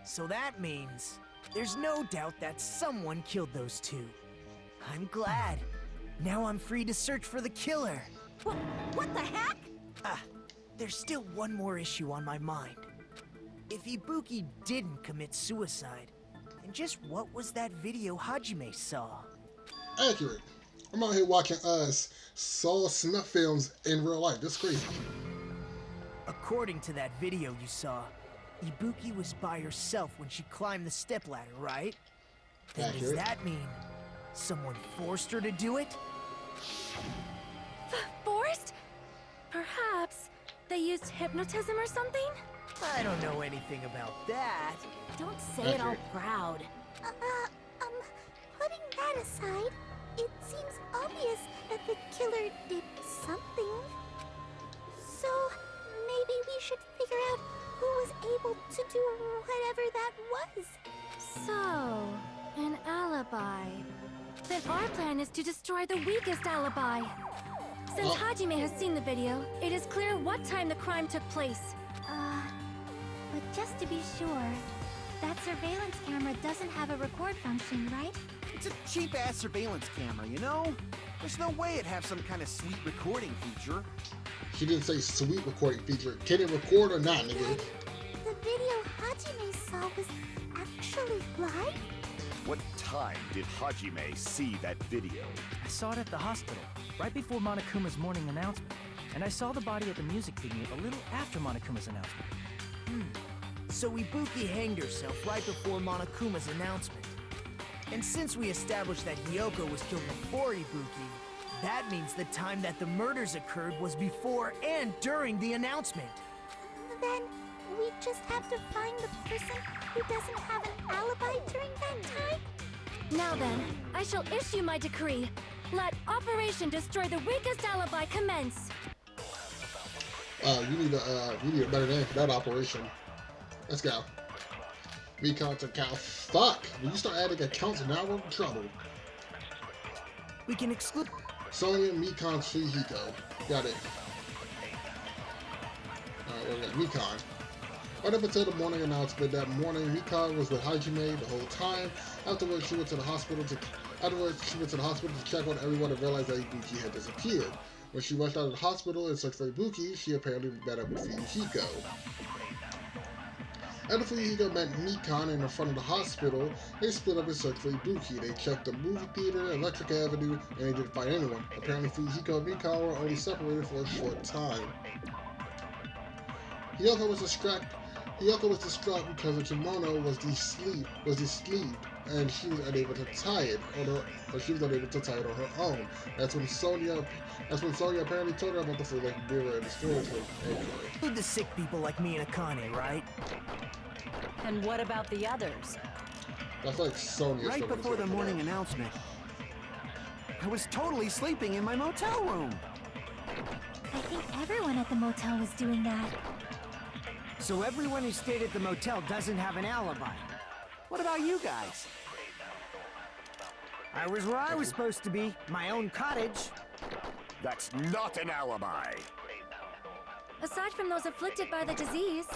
So that means there's no doubt that someone killed those two. I'm glad. Now I'm free to search for the killer. What the heck? There's still one more issue on my mind. If Ibuki didn't commit suicide, then just what was that video Hajime saw? Accurate. I'm out here watching Saw snuff films in real life. That's crazy. According to that video you saw, Ibuki was by herself when she climbed the stepladder, right? Then does Accurate. that mean someone forced her to do it? Forced? Perhaps they used hypnotism or something? I don't know anything about that. Don't say it all proud. Putting that aside, it seems obvious that the killer did something. So, maybe we should figure out who was able to do whatever that was. So, an alibi. Then our plan is to destroy the weakest alibi. Since Hajime has seen the video, it is clear what time the crime took place. But just to be sure, that surveillance camera doesn't have a record function, right? It's a cheap-ass surveillance camera, you know? There's no way it'd have some kind of sweet recording feature. She didn't say sweet recording feature. Can it record or not, nigga? The video Hajime saw was actually live? What time did Hajime see that video? I saw it at the hospital, right before Monokuma's morning announcement. And I saw the body at the music video a little after Monokuma's announcement. So Ibuki hanged herself right before Monokuma's announcement. And since we established that Hiyoko was killed before Ibuki, that means the time that the murders occurred was before and during the announcement. Then we just have to find the person who doesn't have an alibi during that time? Now then, I shall issue my decree. Let Operation Destroy the Weakest Alibi commence. You need a better name for that operation. Let's go. Recon to count. Fuck! When you start adding accounts, now we're in trouble. We can exclude... Sonya, Mikon, Hiko. Got it. Alright, we got Mikon. Right up until the morning announcement that morning, Mikon was with Hajime the whole time. Afterwards, she went to the hospital to check on everyone and realized that Ibuki had disappeared. When she rushed out of the hospital and searched for Ibuki, she apparently met up with Fuyuhiko. After Fuyuhiko met Mikon in the front of the hospital, they split up and searched for Ibuki. They checked the movie theater, Electric Avenue, and they didn't find anyone. Apparently Fuyuhiko and Mikon were only separated for a short time. Hiyoko was distraught because the kimono was de-sleeved, and she was unable to tie it on her own. That's when Sonya apparently told her about the food like mirror and the storage room. Include the sick people like me and Akane, right? And what about the others? That's like Sonya's Right before the morning announcement, I was totally sleeping in my motel room. I think everyone at the motel was doing that. So everyone who stayed at the motel doesn't have an alibi. What about you guys? I was where I was supposed to be, my own cottage. That's not an alibi. Aside from those afflicted by the disease,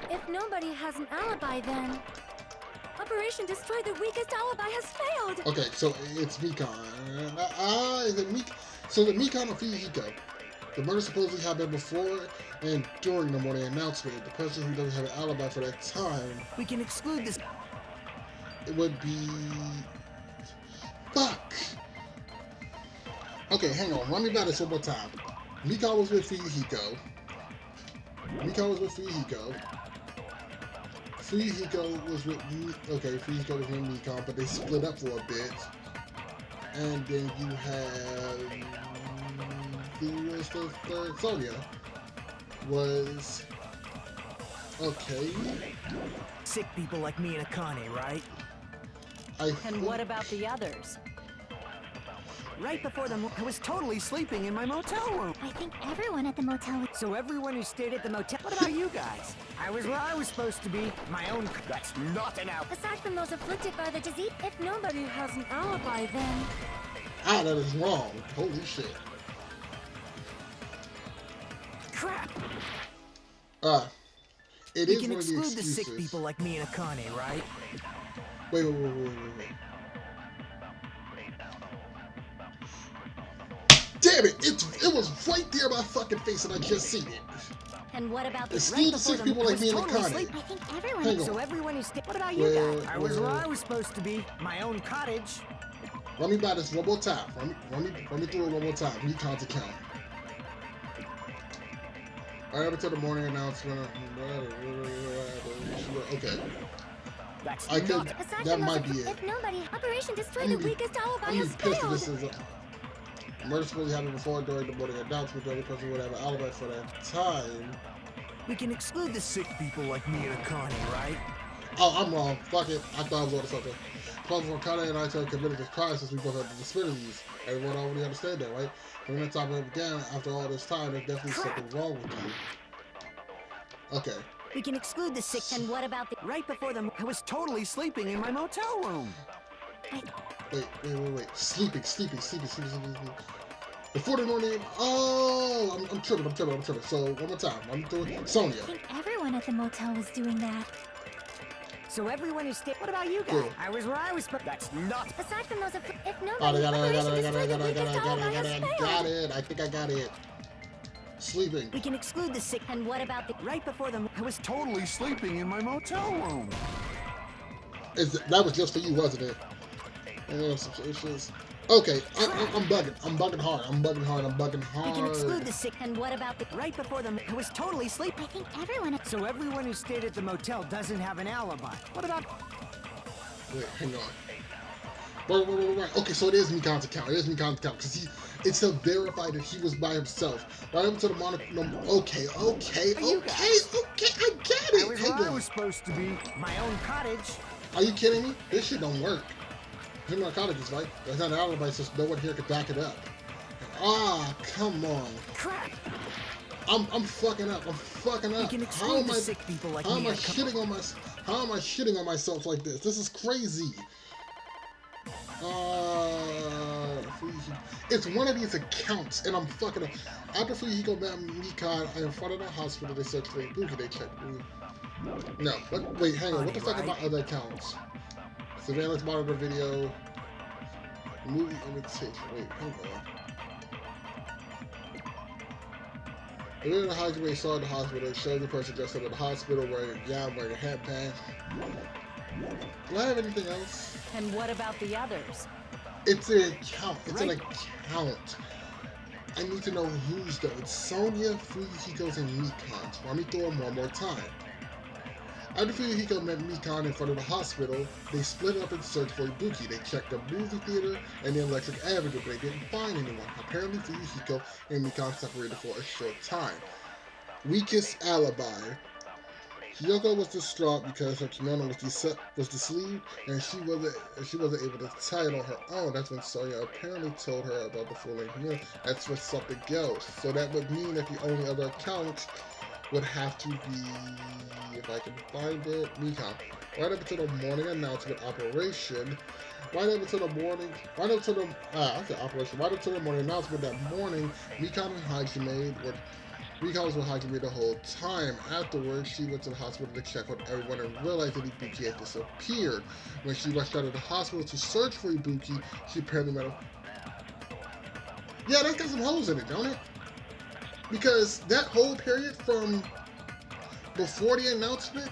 if nobody has an alibi, then Operation Destroy the Weakest Alibi has failed. Okay, so it's Mikan. Is it Mik? So the Mikan or Fuyuhiko? The murder supposedly happened before and during the morning announcement. The person who doesn't have an alibi for that time, We can exclude this. it would be... Fuck! Okay, hang on. Run me back this one more time. Mikan was with Fuyuhiko. Fuyuhiko was with me. Okay, Fuyuhiko was with Mikan, but they split up for a bit. And then you have the third Sonia was okay. Sick people like me and Akane, right? And what about the others? Right before I was totally sleeping in my motel room. I think everyone at the motel. So everyone who stayed at the motel. What about you guys? I was where I was supposed to be. My own. That's not an alibi. Aside from those afflicted by the disease, if nobody has an alibi, then Ah, that is wrong. Holy shit. Crap! It We is can one of the exclude the excuses. sick people like me and Akane, right? Wait. Damn it! It was right there in my fucking face and I just seen it. And what about the Exclude the sick people like me and totally Akane. asleep. I think everyone. Hang on. So everyone who stayed. What about you guys? I was Wait. where I was supposed to be. My own cottage. Run me by this one more time. Run me through it one more time. Mikan's account. Right up until the morning announcement. Okay. That's I could. not. Aside That from might those, be it. if nobody, Operation Destroy I'm the gonna be- Weakest Alibi I'm has pissed that failed. this is a murder supposedly happened before and during the morning announcement. The only person who would have an alibi for that time. We can exclude the sick people like me and Akane, right? Oh, I'm wrong. Fuck it. I thought I was on something. Plus, when Kane and I committed this crime since we both had the disabilities. Everyone already understand that, right? When that topic began, after all this time, there's definitely something wrong with you. Okay. We can exclude the sick. And what about the... Right before I was totally sleeping in my motel room. Wait. Sleeping. Before the morning. Oh, I'm tripping. So, one more time. I'm doing Sonia. I think everyone at the motel was doing that. So everyone who stayed. What about you guys? Cool. I was where I was supposed. That's not. Aside from those, if Oh, nobody, I Operation Destroy the Weakest Alibi has got failed. it. I think I got it. Sleeping. We can exclude the sick. And what about the... Right before I was totally sleeping in my motel room. That was just for you, wasn't it? And some issues. Okay, I'm bugging. I'm bugging hard. We can exclude the sick. And what about the... Right before I was totally sleeping. I think everyone. So everyone who stayed at the motel doesn't have an alibi. What about? Wait, hang on. Right. Okay, so it is Mikan's account. Because it's to verify that he was by himself. Right up to the monitor. No, okay. I get I was it. where Hang I on. was supposed to be. My own cottage. Are you kidding me? This shit don't work. Him narcotics, right? That's not an alibi, so no one here can back it up. Ah, come on. Crap! I'm fucking up. We can exclude the sick people like How me am I and Akane. shitting on myself like this? This is crazy. It's one of these accounts, and I'm fucking up. After Fuyuhiko met Mikan in front of the hospital, they searched for Ibuki. They checked. No, wait, hang on. What the fuck about other accounts? Surveillance monitor video. Movie imitation. Wait, hang on. And then the Hajime saw the hospital. It showed the person dressed up at the hospital wearing a headband. Do I have anything else? And what about the others? It's an account. An account. I need to know who's though. It's Sonia, Fuyuhiko's, and Mikan's. Let me throw them one more time. After Fuyuhiko met Mikan in front of the hospital, they split up and searched for Ibuki. They checked the movie theater and the Electric Avenue, but they didn't find anyone. Apparently, Fuyuhiko and Mikan separated for a short time. Weakest alibi. Hiyoko was distraught because her kimono was deceived, and she wasn't able to tie it on her own. That's when Sonia apparently told her about the full-length mirror. That's for something else. So that would mean that the only other account would have to be, if I can find it, Mikon. Right up until the morning announcement operation. Right up until the morning, right up to the, I said operation, right up to the morning announcement that morning, Mikon and Hajime were, Mikon was with Hajime the whole time. Afterwards, she went to the hospital to check on everyone and realized that Ibuki had disappeared. When she rushed out of the hospital to search for Ibuki, she apparently met him. Yeah, that's got some holes in it, don't it? Because that whole period from before the announcement,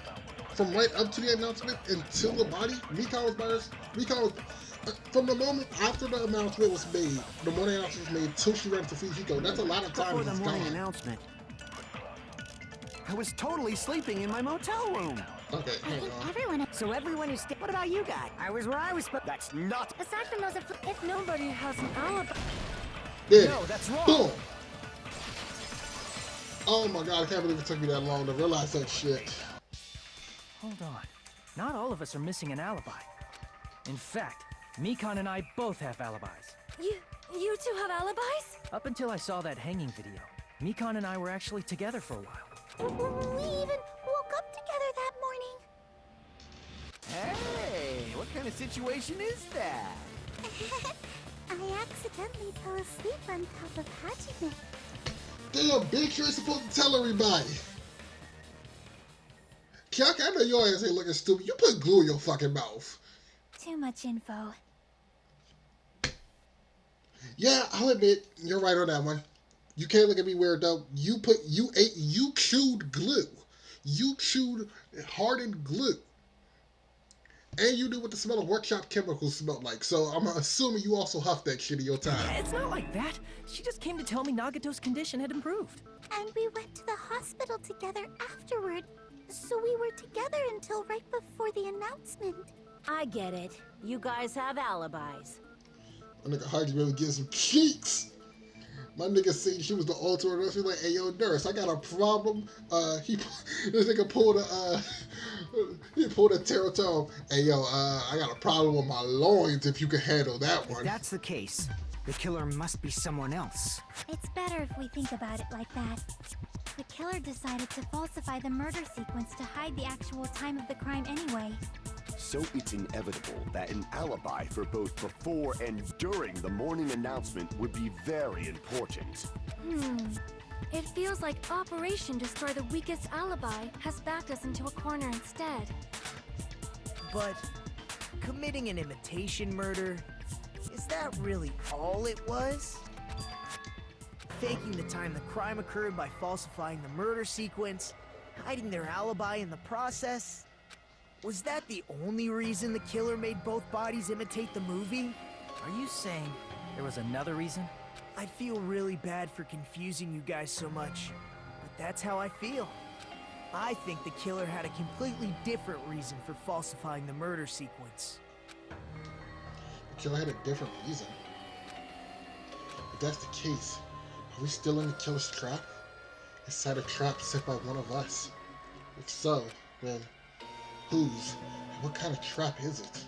from right up to the announcement until the body, Mikon was by her, Mikon was, from the moment after the announcement was made, the morning announcement was made till she ran to Fujiko, that's a lot of time. Before the morning announcement, I was totally sleeping in my motel room. Okay, I hang think on. everyone. So everyone who's what about you guys? I was where I was That's not. Aside from those, If nobody has an alibi, There. No, that's wrong. Boom. Oh my god, I can't believe it took me that long to realize that shit. Hold on. Not all of us are missing an alibi. In fact, Mikon and I both have alibis. you two have alibis? Up until I saw that hanging video, Mikon and I were actually together for a while. we even woke up together that morning. Hey, what kind of situation is that? I accidentally fell asleep on top of Hajime. Damn, bitch, you ain't supposed to tell everybody. Kyaka, I know your ass ain't looking stupid. You put glue in your fucking mouth. Too much info. Yeah, I'll admit, you're right on that one. You can't look at me weird though. You chewed glue. You chewed hardened glue. And you knew what the smell of workshop chemicals smelled like, so I'm assuming you also huffed that shit in your time. It's not like that. She just came to tell me Nagato's condition had improved. And we went to the hospital together afterward. So we were together until right before the announcement. I get it. You guys have alibis. My nigga Hajime was getting some cheeks. My nigga seen she was the ultimate nurse. He was like, hey, yo, nurse, I got a problem. This nigga pulled a Teratome. Hey, yo, I got a problem with my loins if you can handle that If one. that's the case, the killer must be someone else. It's better if we think about it like that. The killer decided to falsify the murder sequence to hide the actual time of the crime anyway. So it's inevitable that an alibi for both before and during the morning announcement would be very important. It feels like Operation Destroy the Weakest Alibi has backed us into a corner instead. But committing an imitation murder, is that really all it was? Faking the time the crime occurred by falsifying the murder sequence, hiding their alibi in the process? Was that the only reason the killer made both bodies imitate the movie? Are you saying there was another reason? I feel really bad for confusing you guys so much, but that's how I feel. I think the killer had a completely different reason for falsifying the murder sequence. The killer had a different reason. If that's the case, are we still in the killer's trap? Inside a trap set by one of us? If so, then whose and what kind of trap is it?